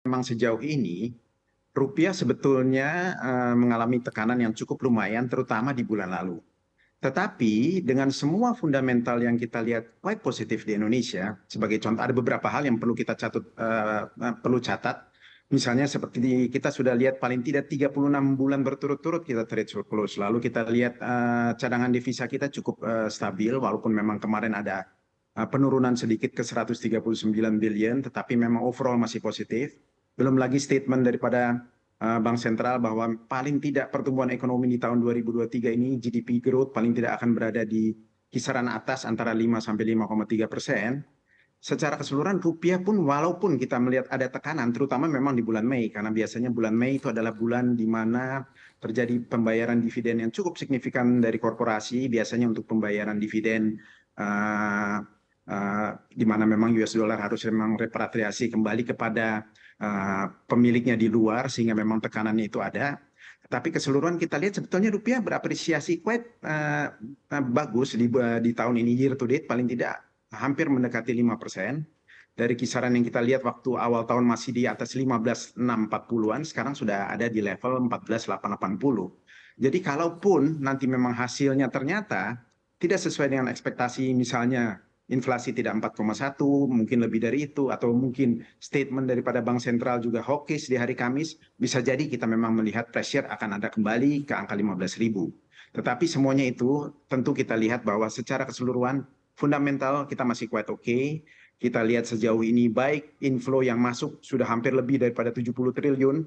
memang sejauh ini rupiah sebetulnya mengalami tekanan yang cukup lumayan, terutama di bulan lalu. Tetapi dengan semua fundamental yang kita lihat quite positif di Indonesia, sebagai contoh ada beberapa hal yang perlu kita perlu catat. Misalnya seperti kita sudah lihat paling tidak 36 bulan berturut-turut kita trade surplus. Lalu kita lihat cadangan devisa kita cukup stabil, walaupun memang kemarin ada penurunan sedikit ke 139 billion, tetapi memang overall masih positif. Belum lagi statement daripada Bank Sentral bahwa paling tidak pertumbuhan ekonomi di tahun 2023 ini GDP growth paling tidak akan berada di kisaran atas antara 5 sampai 5,3%. Secara keseluruhan rupiah pun walaupun kita melihat ada tekanan terutama memang di bulan Mei karena biasanya bulan Mei itu adalah bulan di mana terjadi pembayaran dividen yang cukup signifikan dari korporasi biasanya untuk pembayaran dividen uh, di mana memang US dollar harus memang repatriasi kembali kepada pemiliknya di luar sehingga memang tekanannya itu ada. Tapi keseluruhan kita lihat sebetulnya rupiah berapresiasi quite bagus di tahun ini year to date paling tidak hampir mendekati 5%. Dari kisaran yang kita lihat waktu awal tahun masih di atas 15.640-an, sekarang sudah ada di level 14.880. Jadi kalaupun nanti memang hasilnya ternyata tidak sesuai dengan ekspektasi, misalnya inflasi tidak 4,1, mungkin lebih dari itu, atau mungkin statement daripada Bank Sentral juga hawkish di hari Kamis, bisa jadi kita memang melihat pressure akan ada kembali ke angka 15.000. Tetapi semuanya itu tentu kita lihat bahwa secara keseluruhan fundamental kita masih quite okay. Kita lihat sejauh ini baik inflow yang masuk sudah hampir lebih daripada 70 triliun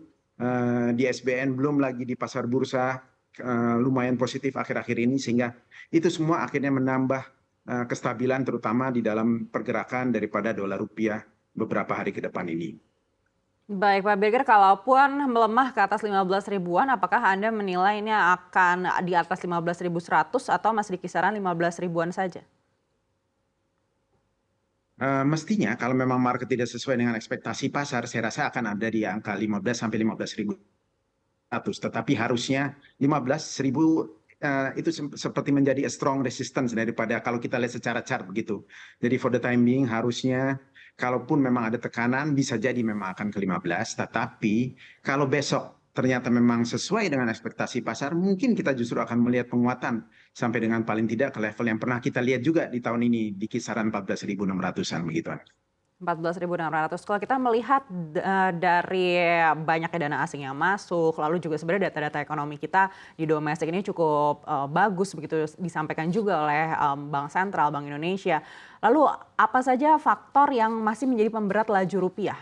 di SBN, belum lagi di pasar bursa lumayan positif akhir-akhir ini, sehingga itu semua akhirnya menambah kestabilan terutama di dalam pergerakan daripada dolar rupiah beberapa hari ke depan ini. Baik Pak Birger, kalaupun melemah ke atas 15 ribuan, apakah Anda menilai ini akan di atas 15.100 atau masih di kisaran 15 ribuan saja? Mestinya kalau memang market tidak sesuai dengan ekspektasi pasar, saya rasa akan ada di angka 15 sampai 15.100. Tetapi harusnya 15.000 itu seperti menjadi a strong resistance daripada kalau kita lihat secara chart begitu. Jadi for the time being harusnya kalaupun memang ada tekanan bisa jadi memang akan ke 15. Tetapi kalau besok ternyata memang sesuai dengan ekspektasi pasar, mungkin kita justru akan melihat penguatan sampai dengan paling tidak ke level yang pernah kita lihat juga di tahun ini di kisaran 14.600-an begitu. 14.600. Kalau kita melihat dari banyaknya dana asing yang masuk, lalu juga sebenarnya data-data ekonomi kita di domestik ini cukup bagus begitu disampaikan juga oleh Bank Sentral, Bank Indonesia. Lalu apa saja faktor yang masih menjadi pemberat laju rupiah?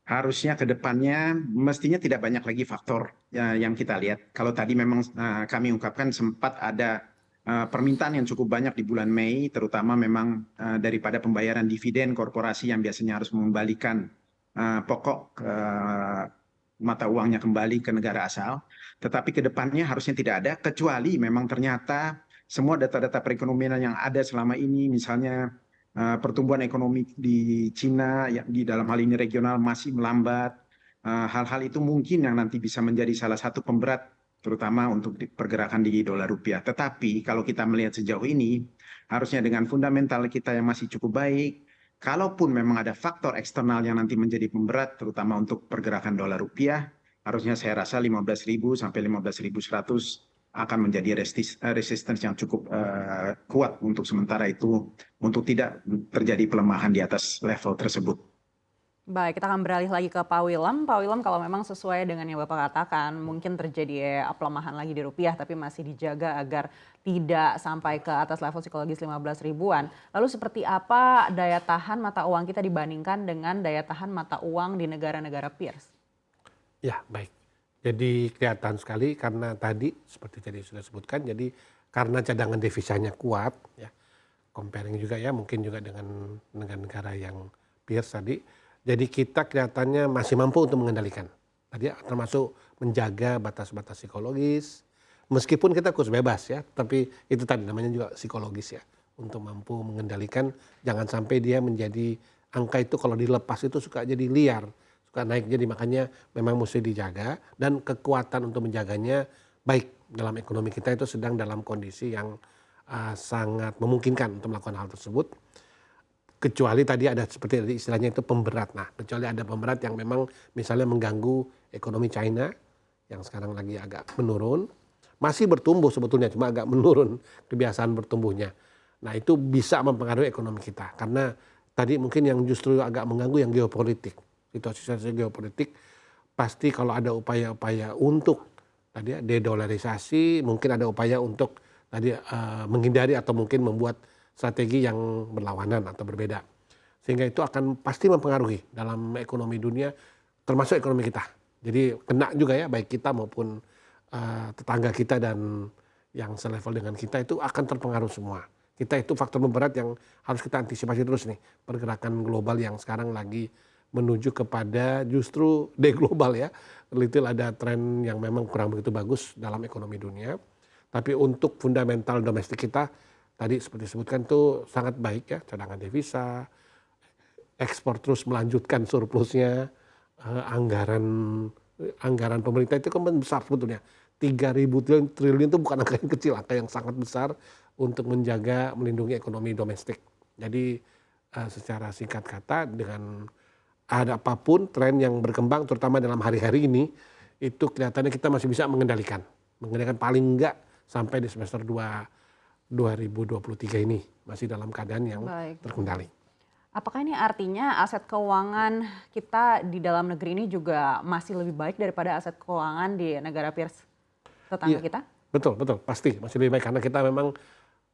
Harusnya ke depannya mestinya tidak banyak lagi faktor yang kita lihat. Kalau tadi memang kami ungkapkan sempat ada permintaan yang cukup banyak di bulan Mei, terutama memang daripada pembayaran dividen korporasi yang biasanya harus mengembalikan pokok mata uangnya kembali ke negara asal. Tetapi ke depannya harusnya tidak ada, kecuali memang ternyata semua data-data perekonomian yang ada selama ini, misalnya pertumbuhan ekonomi di Cina yang di dalam hal ini regional masih melambat. Hal-hal itu mungkin yang nanti bisa menjadi salah satu pemberat terutama untuk pergerakan di dolar rupiah. Tetapi kalau kita melihat sejauh ini harusnya dengan fundamental kita yang masih cukup baik, kalaupun memang ada faktor eksternal yang nanti menjadi pemberat terutama untuk pergerakan dolar rupiah, harusnya saya rasa 15.000 sampai 15.100 akan menjadi resistance yang cukup kuat untuk sementara itu untuk tidak terjadi pelemahan di atas level tersebut. Baik, kita akan beralih lagi ke Pak Willem. Pak Willem, kalau memang sesuai dengan yang Bapak katakan, mungkin terjadi pelemahan lagi di rupiah, tapi masih dijaga agar tidak sampai ke atas level psikologis 15 ribuan. Lalu seperti apa daya tahan mata uang kita dibandingkan dengan daya tahan mata uang di negara-negara peers? Ya, baik. Jadi kelihatan sekali karena tadi seperti tadi sudah sebutkan, jadi karena cadangan devisanya kuat, ya, comparing juga ya mungkin juga dengan negara-negara yang peers tadi. Jadi kita kelihatannya masih mampu untuk mengendalikan. Tadi termasuk menjaga batas-batas psikologis. Meskipun kita kurs bebas ya, tapi itu tadi namanya juga psikologis ya. Untuk mampu mengendalikan, jangan sampai dia menjadi angka itu kalau dilepas itu suka jadi liar. Suka naik, jadi makanya memang mesti dijaga. Dan kekuatan untuk menjaganya baik dalam ekonomi kita itu sedang dalam kondisi yang sangat memungkinkan untuk melakukan hal tersebut. kecuali tadi ada seperti tadi istilahnya itu pemberat. Nah, kecuali ada pemberat yang memang misalnya mengganggu ekonomi China yang sekarang lagi agak menurun, masih bertumbuh sebetulnya cuma agak menurun kebiasaan bertumbuhnya. Nah, itu bisa mempengaruhi ekonomi kita karena tadi mungkin yang justru agak mengganggu yang geopolitik. Situasi geopolitik pasti kalau ada upaya-upaya untuk tadi dedolarisasi, mungkin ada upaya untuk tadi menghindari atau mungkin membuat strategi yang berlawanan atau berbeda. Sehingga itu akan pasti mempengaruhi dalam ekonomi dunia termasuk ekonomi kita. Jadi kena juga ya baik kita maupun tetangga kita dan yang selevel dengan kita itu akan terpengaruh semua. Kita itu faktor pemberat yang harus kita antisipasi terus nih. Pergerakan global yang sekarang lagi menuju kepada justru deglobal ya. Itu ada tren yang memang kurang begitu bagus dalam ekonomi dunia. Tapi untuk fundamental domestik kita tadi seperti disebutkan tuh sangat baik ya, cadangan devisa, ekspor terus melanjutkan surplusnya, anggaran pemerintah itu kan besar sebetulnya. 3.000 triliun itu bukan angka yang kecil, angka yang sangat besar untuk menjaga, melindungi ekonomi domestik. Jadi secara singkat kata dengan ada apapun tren yang berkembang terutama dalam hari-hari ini, itu kelihatannya kita masih bisa mengendalikan paling enggak sampai di semester 2023 ini masih dalam keadaan yang terkendali. Apakah ini artinya aset keuangan kita di dalam negeri ini juga masih lebih baik daripada aset keuangan di negara peers tetangga kita? Betul, pasti masih lebih baik karena kita memang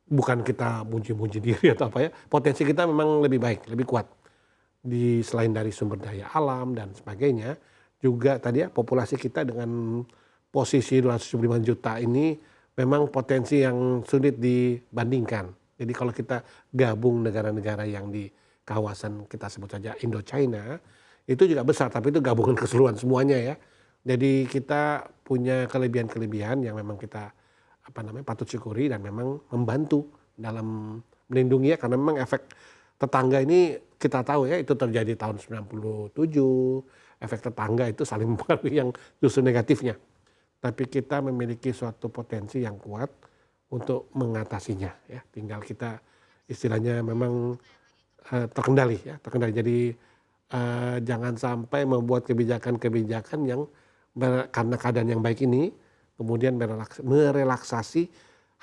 bukan kita muji-muji diri atau apa ya, potensi kita memang lebih baik, lebih kuat. Selain dari sumber daya alam dan sebagainya, juga tadi ya populasi kita dengan posisi 275 juta ini memang potensi yang sulit dibandingkan. Jadi kalau kita gabung negara-negara yang di kawasan kita sebut saja Indo-China, itu juga besar, tapi itu gabungan keseluruhan semuanya ya. Jadi kita punya kelebihan-kelebihan yang memang kita patut syukuri dan memang membantu dalam melindungi ya, karena memang efek tetangga ini kita tahu ya itu terjadi tahun 97, efek tetangga itu saling mempengaruhi yang justru negatifnya. Tapi kita memiliki suatu potensi yang kuat untuk mengatasinya ya. Tinggal kita istilahnya memang terkendali. Jadi jangan sampai membuat kebijakan-kebijakan yang karena keadaan yang baik ini kemudian merelaksasi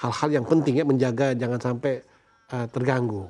hal-hal yang penting ya, menjaga jangan sampai terganggu.